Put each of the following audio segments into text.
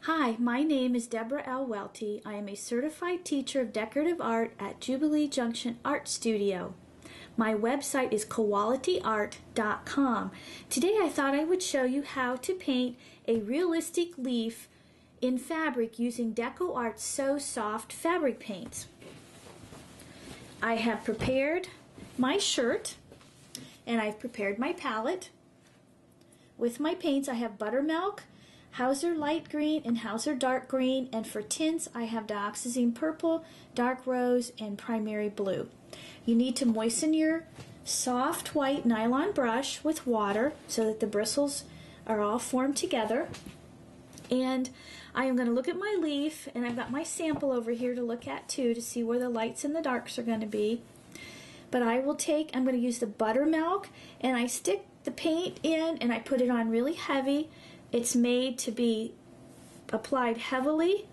Hi, my name is Debra L. Welty. I am a certified teacher of decorative art at Jubilee Junction Art Studio. My website is qualityart.com. Today I thought I would show you how to paint a realistic leaf in fabric using DecoArt So Soft fabric paints. I have prepared my shirt and I've prepared my palette. With my paints I have buttermilk, Hauser light green, and Hauser dark green, and for tints I have dioxazine purple, dark rose, and primary blue. You need to moisten your soft white nylon brush with water so that the bristles are all formed together. And I am going to look at my leaf, and I've got my sample over here to look at too to see where the lights and the darks are going to be. But I'm going to use the buttermilk, and I stick the paint in and I put it on really heavy. It's made to be applied heavily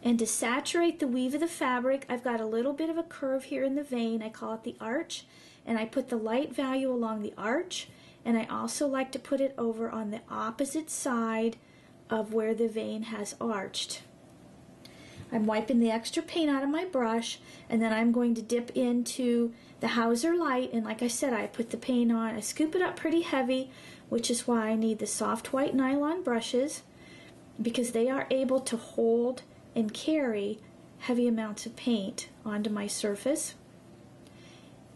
and to saturate the weave of the fabric. I've got a little bit of a curve here in the vein. I call it the arch, and I put the light value along the arch, and I also like to put it over on the opposite side of where the vein has arched. I'm wiping the extra paint out of my brush, and then I'm going to dip into the Hauser light, and like I said, I put the paint on. I scoop it up pretty heavy, which is why I need the soft white nylon brushes, because they are able to hold and carry heavy amounts of paint onto my surface.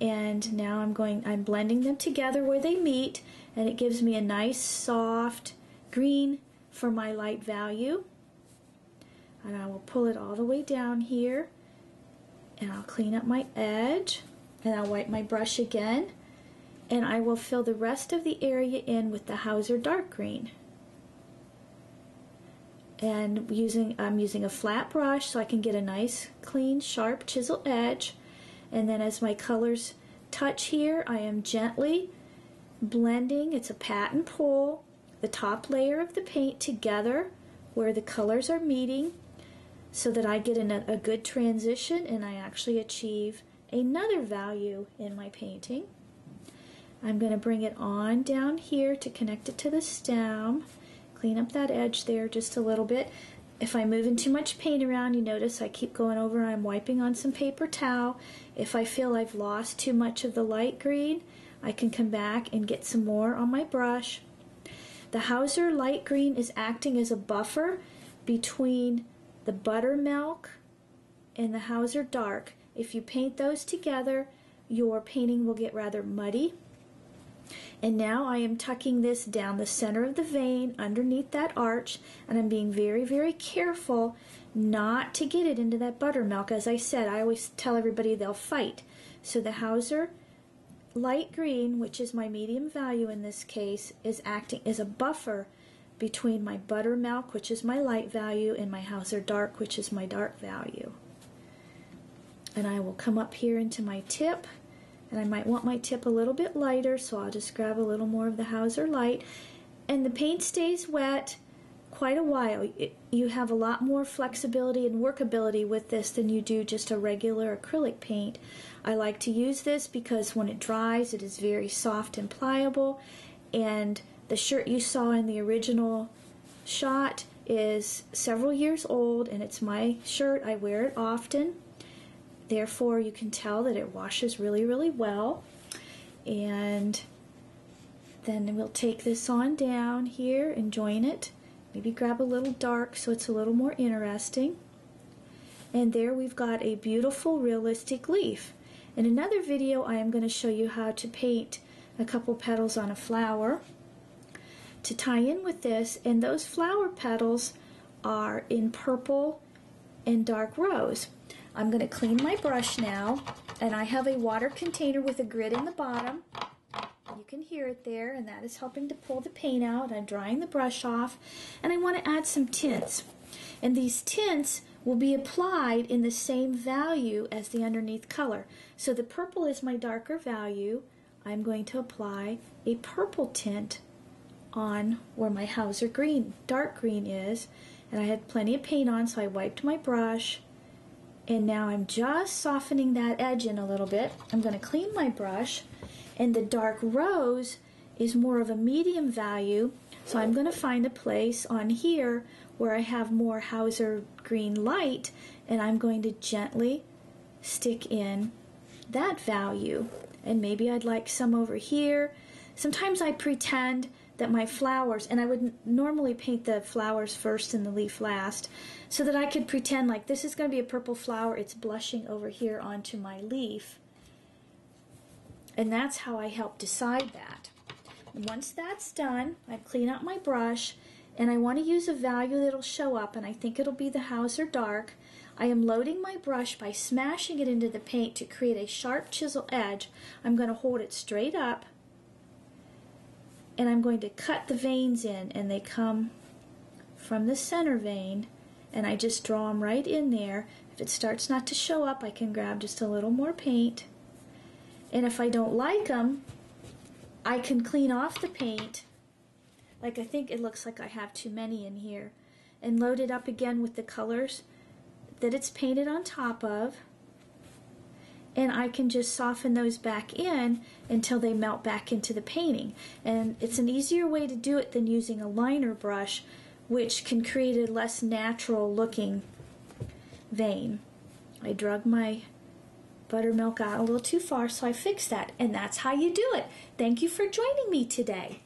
And now I'm blending them together where they meet, and it gives me a nice soft green for my light value. And I will pull it all the way down here, and I'll clean up my edge, and I'll wipe my brush again, and I will fill the rest of the area in with the Hauser dark green. And I'm using a flat brush so I can get a nice clean sharp chisel edge, and then as my colors touch here, I am gently blending. It's a pat and pull the top layer of the paint together where the colors are meeting, so that I get a good transition and I actually achieve another value in my painting. I'm going to bring it on down here to connect it to the stem, clean up that edge there just a little bit. If I'm moving too much paint around, you notice I keep going over and I'm wiping on some paper towel. If I feel I've lost too much of the light green, I can come back and get some more on my brush. The Hauser light green is acting as a buffer between the buttermilk and the Hauser dark. If you paint those together, your painting will get rather muddy. And now I am tucking this down the center of the vein underneath that arch, and I'm being very, very careful not to get it into that buttermilk. As I said, I always tell everybody they'll fight. So the Hauser light green, which is my medium value in this case, is acting as a buffer between my buttermilk, which is my light value, and my Hauser dark, which is my dark value. And I will come up here into my tip, and I might want my tip a little bit lighter, so I'll just grab a little more of the Hauser light. And the paint stays wet quite a while. You have a lot more flexibility and workability with this than you do just a regular acrylic paint. I like to use this because when it dries, it is very soft and pliable, and the shirt you saw in the original shot is several years old, and it's my shirt. I wear it often. Therefore, you can tell that it washes really, really well. And then we'll take this on down here and join it. Maybe grab a little dark so it's a little more interesting. And there we've got a beautiful, realistic leaf. In another video, I am going to show you how to paint a couple petals on a flower to tie in with this, and those flower petals are in purple and dark rose. I'm going to clean my brush now, and I have a water container with a grid in the bottom. You can hear it there, and that is helping to pull the paint out. I'm drying the brush off, and I want to add some tints. And these tints will be applied in the same value as the underneath color. So the purple is my darker value. I'm going to apply a purple tint on where my Hauser green, dark green is, and I had plenty of paint on, so I wiped my brush, and now I'm just softening that edge in a little bit. I'm going to clean my brush, and the dark rose is more of a medium value, so I'm going to find a place on here where I have more Hauser green light, and I'm going to gently stick in that value. And maybe I'd like some over here. Sometimes I pretend that my flowers, and I would normally paint the flowers first and the leaf last, so that I could pretend like this is going to be a purple flower, it's blushing over here onto my leaf. And that's how I help decide that. Once that's done, I clean up my brush, and I want to use a value that'll show up, and I think it'll be the Hauser Dark. I am loading my brush by smashing it into the paint to create a sharp chisel edge. I'm going to hold it straight up, and I'm going to cut the veins in, and they come from the center vein, and I just draw them right in there. If it starts not to show up, I can grab just a little more paint, and if I don't like them, I can clean off the paint, like I think it looks like I have too many in here, and load it up again with the colors that it's painted on top of, and I can just soften those back in until they melt back into the painting. And it's an easier way to do it than using a liner brush, which can create a less natural looking vein. I drug my buttermilk out a little too far, so I fixed that, and that's how you do it. Thank you for joining me today.